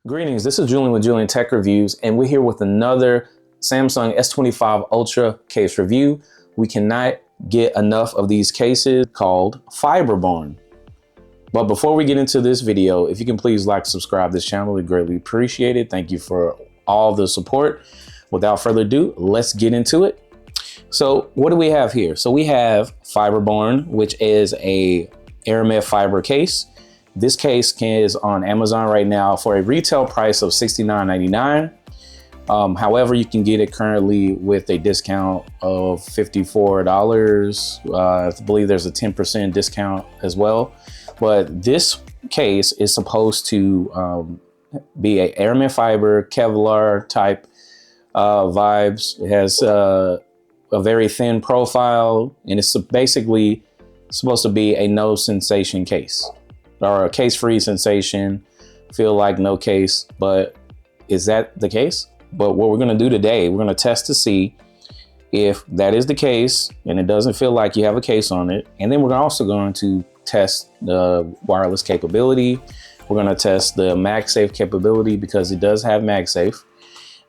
Greetings, this is Julian with Julian Tech Reviews, and we're here with another Samsung S25 Ultra case review. We cannot get enough of these cases called Fiberborne. But before we get into this video, if you can please like, subscribe to this channel, we greatly appreciate it. Thank you for all the support. Without further ado, let's get into it. So what do we have here? So we have Fiberborne, which is a aramid fiber case. This case is on Amazon right now for a retail price of $69.99. However, you can get it currently with a discount of $54. I believe there's a 10% discount as well. But this case is supposed to be a aramid fiber Kevlar type vibes. It has a very thin profile, and it's basically supposed to be a no sensation case, or a case-free sensation. Feel like no case, but is that the case? But what we're gonna do today, we're gonna test to see if that is the case and it doesn't feel like you have a case on it. And then we're also going to test the wireless capability. We're gonna test the MAGSAFE capability because it does have MAGSAFE.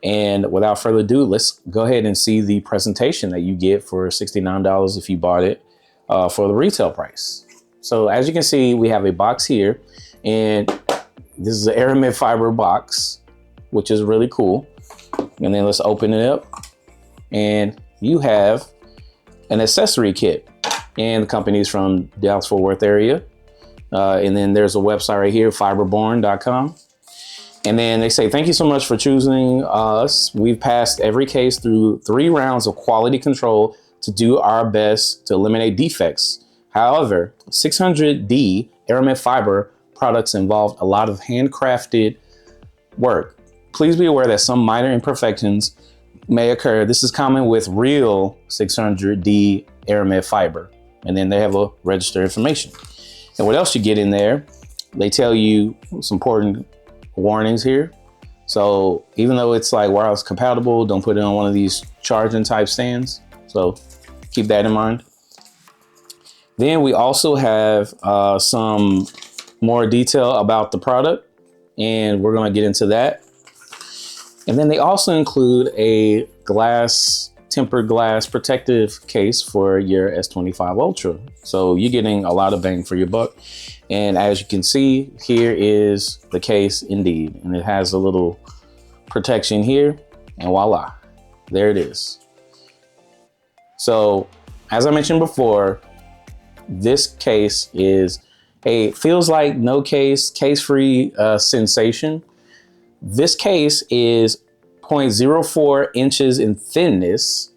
And without further ado, let's go ahead and see the presentation that you get for $69 if you bought it for the retail price. So as you can see, we have a box here, and this is an aramid fiber box, which is really cool. And then let's open it up, and you have an accessory kit, and the company is from Dallas-Fort Worth area. And then there's a website right here, fiberborne.com. And then they say, thank you so much for choosing us. We've passed every case through 3 rounds of quality control to do our best to eliminate defects. However, 600D aramid fiber products involve a lot of handcrafted work. Please be aware that some minor imperfections may occur. This is common with real 600D aramid fiber. And then they have a register information. And what else you get in there? They tell you some important warnings here. So even though it's like wireless compatible, don't put it on one of these charging type stands. So keep that in mind. Then we also have some more detail about the product, and we're going to get into that. And then they also include a tempered glass protective case for your S25 Ultra. So you're getting a lot of bang for your buck. And as you can see, here is the case indeed. And it has a little protection here, and voila, there it is. So as I mentioned before, this case is feels like no case, case-free sensation. This case is 0.04 inches in thickness,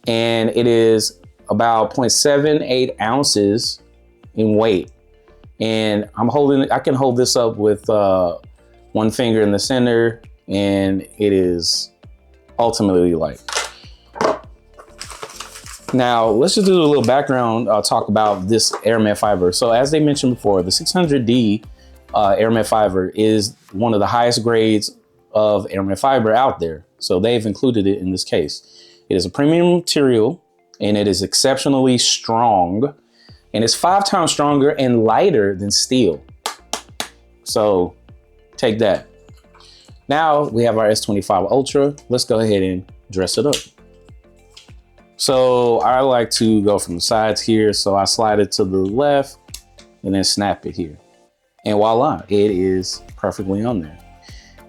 and it is about 0.78 ounces in weight. And I can hold this up with one finger in the center, and it is ultimately light. Now, let's just do a little background talk about this aramid fiber. So as they mentioned before, the 600D aramid fiber is one of the highest grades of aramid fiber out there. So they've included it in this case. It is a premium material, and it is exceptionally strong, and it's 5 times stronger and lighter than steel. So take that. Now we have our S25 Ultra. Let's go ahead and dress it up. So I like to go from the sides here. So I slide it to the left and then snap it here. And voila, it is perfectly on there.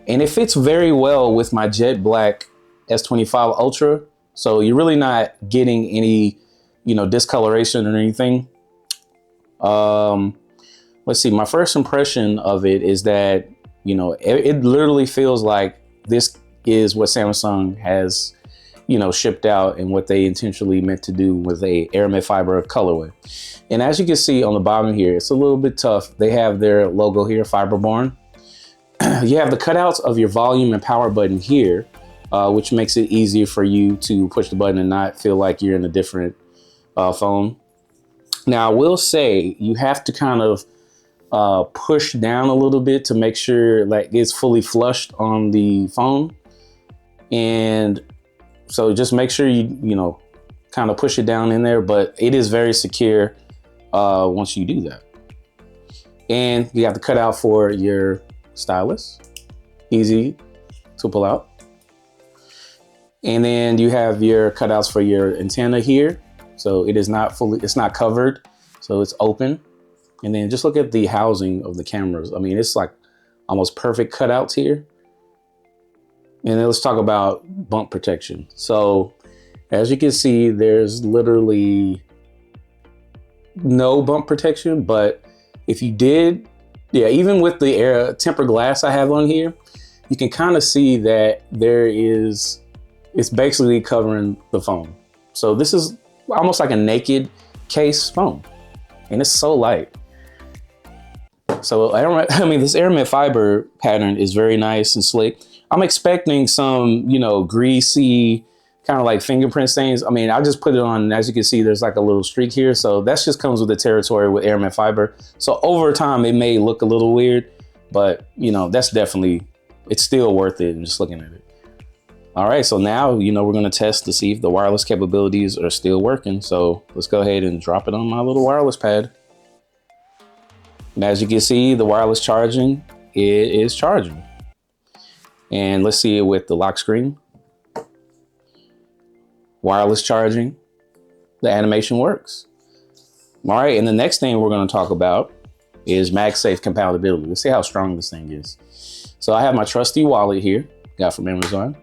And it fits very well with my jet black S25 Ultra. So you're really not getting any, discoloration or anything. Let's see, my first impression of it is that, it literally feels like this is what Samsung has shipped out and what they intentionally meant to do with a aramid fiber colorway. And as you can see on the bottom here, it's a little bit tough. They have their logo here, Fiberborne. You have the cutouts of your volume and power button here, which makes it easier for you to push the button and not feel like you're in a different phone. Now, I will say you have to kind of push down a little bit to make sure like it's fully flushed on the phone. And so just make sure you kind of push it down in there, but it is very secure once you do that. And you have to cut out for your stylus. easy to pull out. And then you have your cutouts for your antenna here. So it is not fully, it's not covered, so it's open. And then just look at the housing of the cameras. I mean, it's like almost perfect cutouts here. And then let's talk about bump protection. So as you can see, there's literally no bump protection, but if you did, yeah, even with the tempered glass I have on here, you can kind of see that it's basically covering the phone. So this is almost like a naked case phone, and it's so light. So I mean, this aramid fiber pattern is very nice and slick. I'm expecting some, you know, greasy, kind of like fingerprint stains. I mean, I just put it on, and as you can see, there's like a little streak here. So that just comes with the territory with aramid fiber. So over time, it may look a little weird, but you know, that's definitely, it's still worth it. And just looking at it. All right, so now, you know, we're gonna test to see if the wireless capabilities are still working. So let's go ahead and drop it on my little wireless pad. And as you can see, the wireless charging, it is charging. And let's see it with the lock screen. Wireless charging, the animation works. All right, and the next thing we're gonna talk about is MagSafe compatibility. Let's see how strong this thing is. So I have my trusty wallet here, got from Amazon.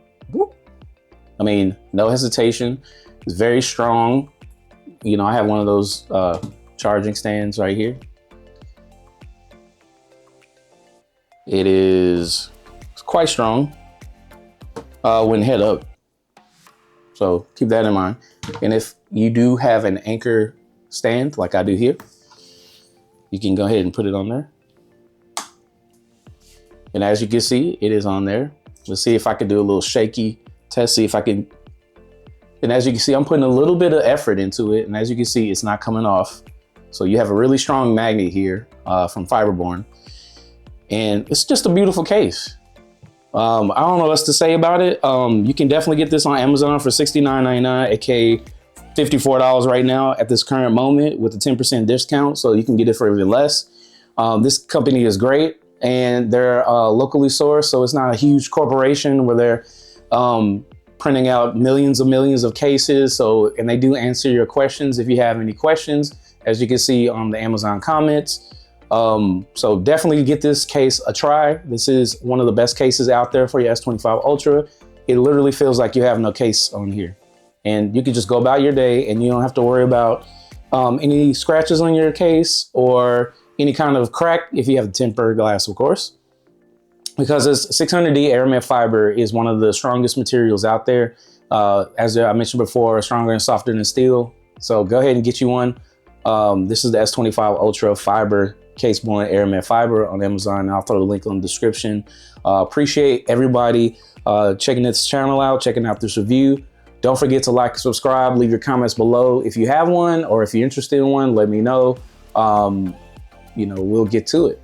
I mean, no hesitation, it's very strong. You know, I have one of those charging stands right here. It's quite strong when head up. So keep that in mind. And if you do have an anchor stand like I do here, you can go ahead and put it on there. And as you can see, it is on there. Let's see if I can do a little shaky test, see if I can. And as you can see, I'm putting a little bit of effort into it. And as you can see, it's not coming off. So you have a really strong magnet here from Fiberborne. And it's just a beautiful case. I don't know what else to say about it. You can definitely get this on Amazon for $69.99, aka $54 right now at this current moment with a 10% discount. So you can get it for even less. This company is great, and they're locally sourced. So it's not a huge corporation where they're printing out millions of cases. So, and they do answer your questions if you have any questions, as you can see on the Amazon comments. So definitely get this case a try. This is one of the best cases out there for your S25 Ultra. It literally feels like you have no case on here, and you can just go about your day and you don't have to worry about any scratches on your case or any kind of crack if you have tempered glass, of course, because this 600D aramid fiber is one of the strongest materials out there. As I mentioned before, stronger and softer than steel. So go ahead and get you one. This is the S25 Ultra fiber case-borne aramid fiber on Amazon. I'll throw the link in the description. Appreciate everybody checking this channel out, checking out this review. Don't forget to like and subscribe, leave your comments below. If you have one or if you're interested in one, let me know. You know, we'll get to it.